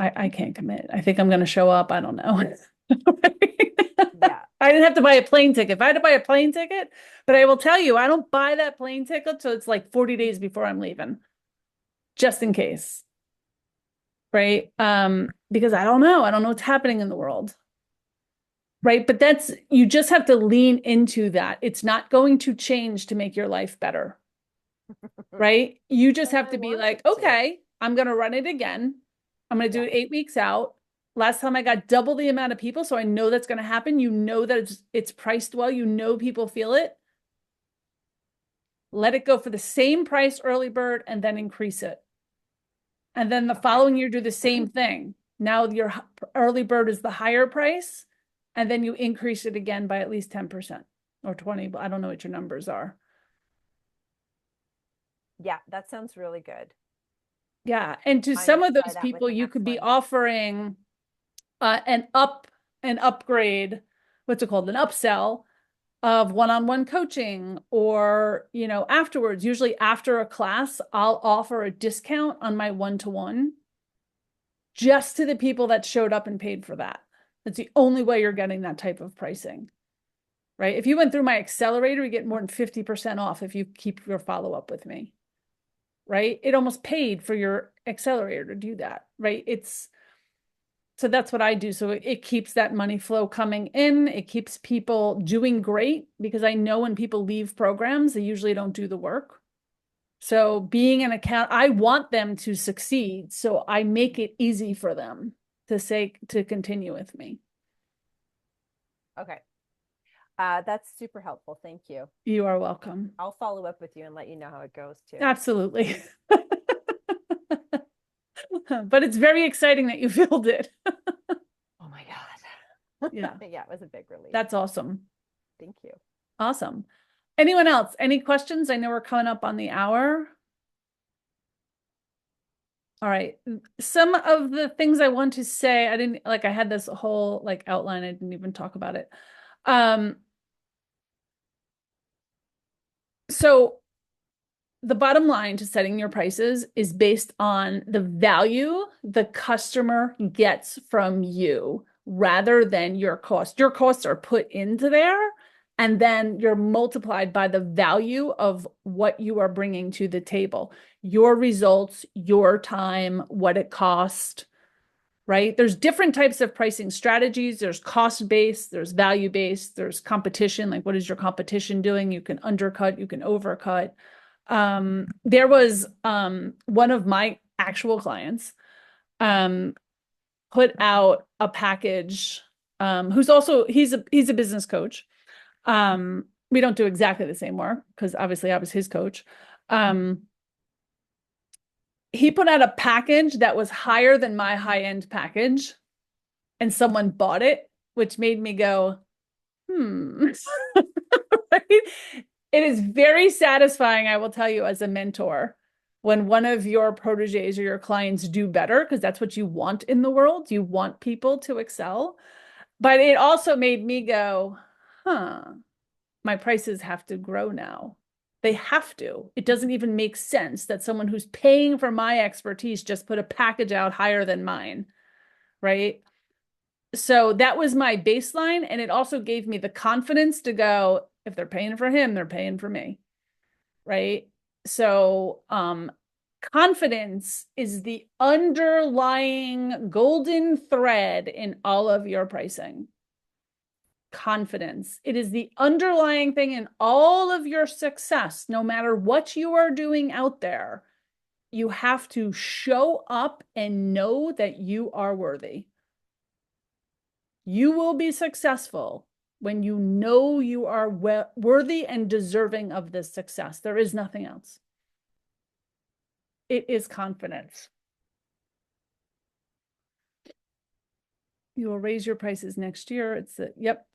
I can't commit. I think I'm going to show up. I don't know. Yeah. I didn't have to buy a plane ticket. If I had to buy a plane ticket, but I will tell you, I don't buy that plane ticket till it's like 40 days before I'm leaving, just in case. Right? Because I don't know. I don't know what's happening in the world. Right? But you just have to lean into that. It's not going to change to make your life better. Right? You just have to be like, okay, I'm going to run it again. I'm going to do it 8 weeks out. Last time I got double the amount of people, so I know that's going to happen. You know that it's priced well. You know people feel it. Let it go for the same price early bird, and then increase it. And then the following year, do the same thing. Now your early bird is the higher price, and then you increase it again by at least 10% or 20. I don't know what your numbers are. Yeah, that sounds really good. Yeah. And to some of those people, you could be offering an upgrade, what's it called? An upsell of one-on-one coaching, or, afterwards, usually after a class, I'll offer a discount on my one-to-one just to the people that showed up and paid for that. That's the only way you're getting that type of pricing, right? If you went through my accelerator, you get more than 50% off if you keep your follow-up with me, right? It almost paid for your accelerator to do that, right? So that's what I do. So it keeps that money flow coming in. It keeps people doing great, because I know when people leave programs, they usually don't do the work. So being an account, I want them to succeed. So I make it easy for them to continue with me. Okay. That's super helpful. Thank you. You are welcome. I'll follow up with you and let you know how it goes too. Absolutely. But it's very exciting that you filled it. Oh my God. Yeah. Yeah, it was a big relief. That's awesome. Thank you. Awesome. Anyone else? Any questions? I know we're coming up on the hour. All right. Some of the things I want to say, I had this whole outline. I didn't even talk about it. So the bottom line to setting your prices is based on the value the customer gets from you rather than your cost. Your costs are put into there, and then you're multiplied by the value of what you are bringing to the table. Your results, your time, what it costs, right? There's different types of pricing strategies. There's cost-based, there's value-based, there's competition. Like, what is your competition doing? You can undercut, you can overcut. There was one of my actual clients put out a package, who's also he's a business coach. We don't do exactly the same work because obviously I was his coach. He put out a package that was higher than my high-end package, and someone bought it, which made me go, right? It is very satisfying, I will tell you, as a mentor, when one of your proteges or your clients do better, because that's what you want in the world. You want people to excel. But it also made me go, my prices have to grow now. They have to. It doesn't even make sense that someone who's paying for my expertise just put a package out higher than mine, right? So that was my baseline. And it also gave me the confidence to go, if they're paying for him, they're paying for me, right? So confidence is the underlying golden thread in all of your pricing. Confidence. It is the underlying thing in all of your success, no matter what you are doing out there. You have to show up and know that you are worthy. You will be successful when you know you are worthy and deserving of this success. There is nothing else. It is confidence. You will raise your prices next year. It's a, yep.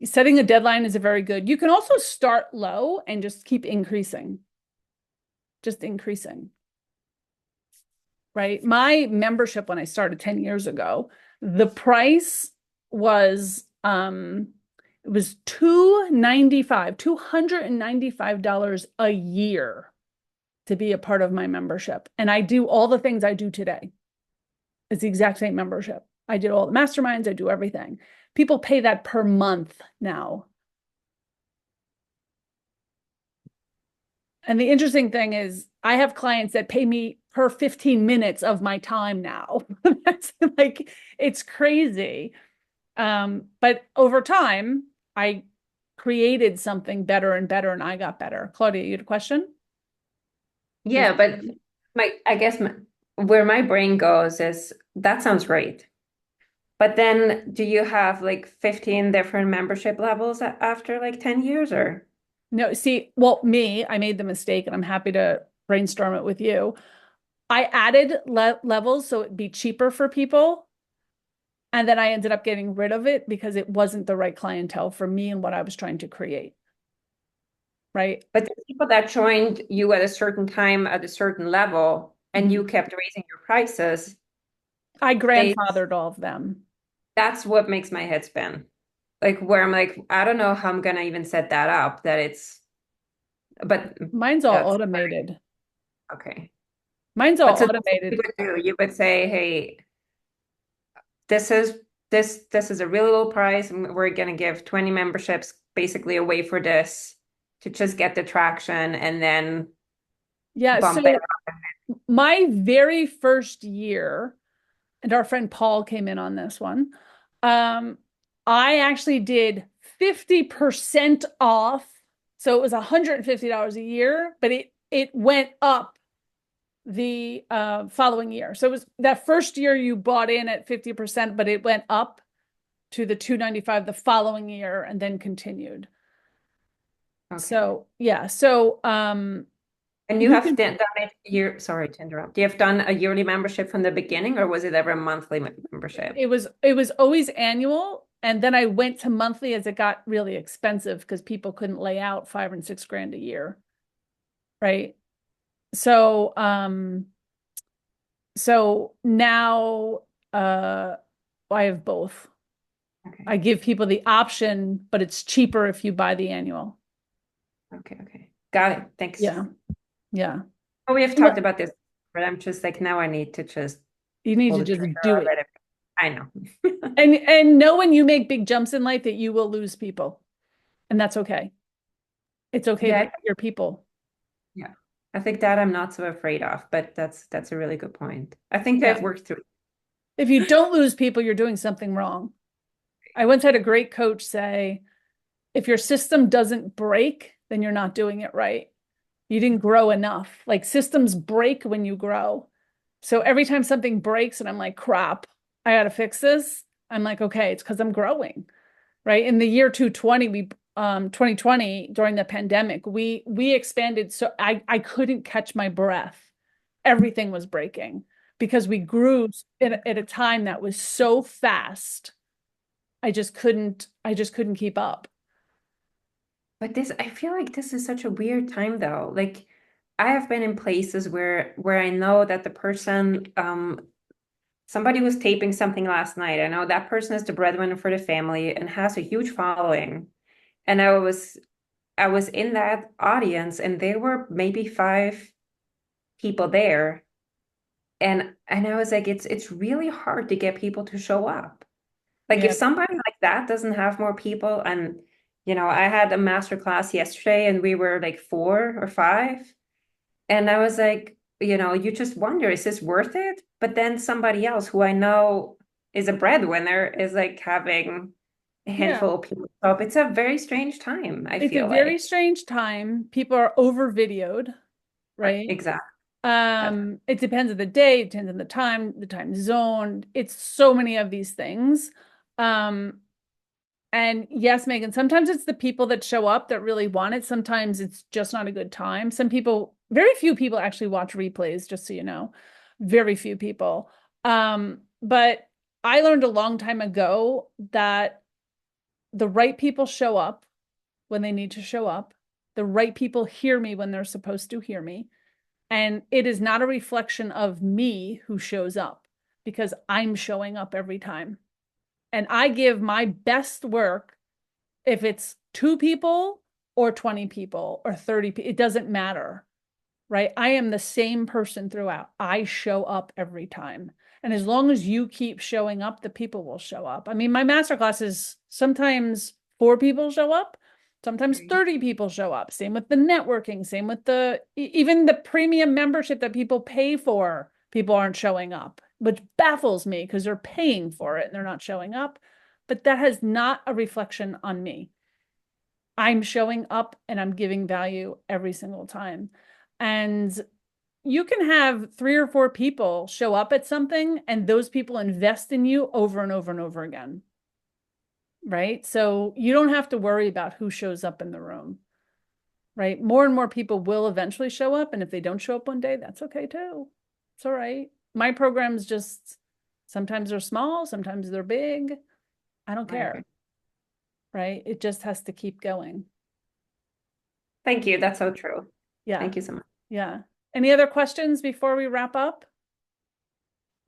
Setting a deadline is a very good. You can also start low and just keep increasing. Just increasing. Right? My membership when I started 10 years ago, the price was it was $295 a year to be a part of my membership. And I do all the things I do today. It's the exact same membership. I did all the masterminds, I do everything. People pay that per month now. And the interesting thing is I have clients that pay me per 15 minutes of my time now. That's like, it's crazy. But over time, I created something better and better, and I got better. Claudia, you had a question? Yeah, but where my brain goes is that sounds great. But then do you have like 15 different membership levels after like 10 years or? No, see, well, I made the mistake, and I'm happy to brainstorm it with you. I added levels so it'd be cheaper for people. And then I ended up getting rid of it because it wasn't the right clientele for me and what I was trying to create. Right. But the people that joined you at a certain time at a certain level and you kept raising your prices. I grandfathered all of them. That's what makes my head spin. Like where I'm like, I don't know how I'm gonna even set that up, but mine's all automated. Okay. Mine's all automated. You would say, hey, this is a really low price, and we're gonna give 20 memberships basically away for this to just get the traction and then bump it up. My very first year, and our friend Paul came in on this one, I actually did 50% off. So it was $150 a year, but it went up the following year. So it was that first year you bought in at 50%, but it went up to the $295 the following year and then continued. Okay. So yeah. So and you have done it sorry to interrupt. You have done a yearly membership from the beginning, or was it ever a monthly membership? It was always annual. And then I went to monthly as it got really expensive because people couldn't lay out $5,000 and $6,000 a year. Right. So so now I have both. Okay. I give people the option, but it's cheaper if you buy the annual. Okay. Okay. Got it. Thanks. Yeah. Yeah. Oh, we have talked about this, but I'm just like, now I need to just You need pull to the just trigger do of it. it. I know. And know when you make big jumps in life that you will lose people. And that's okay. It's okay to Yeah, lose your people. yeah. I think that I'm not so afraid of, but that's a really good point. I think Yeah. I've worked through it. If you don't lose people, you're doing something wrong. I once had a great coach say, if your system doesn't break, then you're not doing it right. You didn't grow enough. Like systems break when you grow. So every time something breaks and I'm like, crap, I got to fix this. I'm like, okay, it's because I'm growing, right? In the year 2020 during the pandemic, we expanded. So I couldn't catch my breath. Everything was breaking because we grew at a time that was so fast. I just couldn't keep up. But this, I feel like this is such a weird time though. Like I have been in places where I know that the person, somebody was taping something last night. I know that person is the breadwinner for the family and has a huge following. And I was in that audience and there were maybe 5 people there. And I was like, it's really hard to get people to show up. Like if Yeah. somebody like that doesn't have more people, and I had a master class yesterday and we were like 4 or 5, and I was like, you just wonder, is this worth it? But then somebody else who I know is a breadwinner is like having a Yeah. handful of people show up. It's a very strange time, I It's a feel very like. strange time. People are over videoed, Right, right? exactly. It depends on the day, it depends on the time zone. It's so many of these things. Um, and yes, Megan, sometimes it's the people that show up that really want it. Sometimes it's just not a good time. Some people, very few people actually watch replays, just so you know. Very few people. But I learned a long time ago that the right people show up when they need to show up. The right people hear me when they're supposed to hear me. And it is not a reflection of me who shows up because I'm showing up every time. And I give my best work if it's 2 people or 20 people or 30 people. It doesn't matter, right? I am the same person throughout. I show up every time. And as long as you keep showing up, the people will show up. I mean, my master classes, sometimes 4 people show up, sometimes 30 people show up. Same with the networking, same with even the premium membership that people pay for, people aren't showing up, which baffles me because they're paying for it and they're not showing up. But that has not a reflection on me. I'm showing up and I'm giving value every single time. And you can have 3 or 4 people show up at something and those people invest in you over and over and over again. Right? So you don't have to worry about who shows up in the room. Right? More and more people will eventually show up. And if they don't show up one day, that's okay too. It's all right. My programs just sometimes they're small, sometimes they're big. I don't care. Right? It just has to keep going. Thank you. That's so true. Yeah. Thank you so much. Yeah. Any other questions before we wrap up?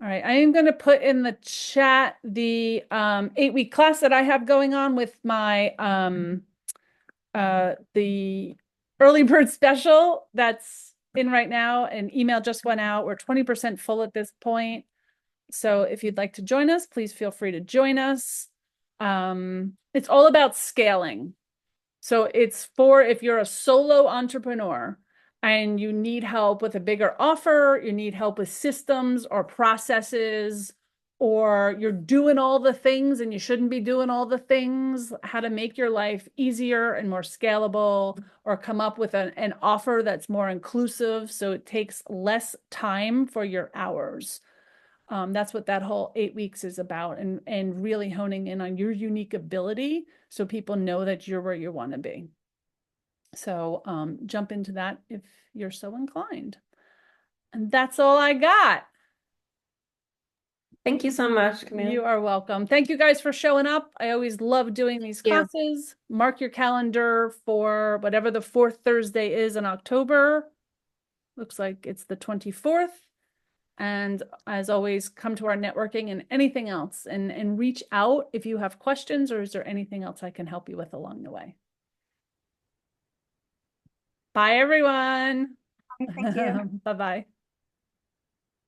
All right. I am going to put in the chat the 8-week class that I have going on with my the early bird special that's in right now. An email just went out. We're 20% full at this point. So if you'd like to join us, please feel free to join us. It's all about scaling. So it's for if you're a solo entrepreneur and you need help with a bigger offer, you need help with systems or processes, or you're doing all the things and you shouldn't be doing all the things, how to make your life easier and more scalable, or come up with an offer that's more inclusive so it takes less time for your hours. That's what that whole 8 weeks is about, and really honing in on your unique ability so people know that you're where you want to be. So jump into that if you're so inclined. And that's all I got. Thank you so much, Camille. You are welcome. Thank you guys for showing up. I always love doing these classes. Mark your calendar for whatever the 4th Thursday is in October. Looks like it's the 24th. And as always, come to our networking and anything else, and reach out if you have questions, or is there anything else I can help you with along the way? Bye, everyone. Thank you. Bye-bye.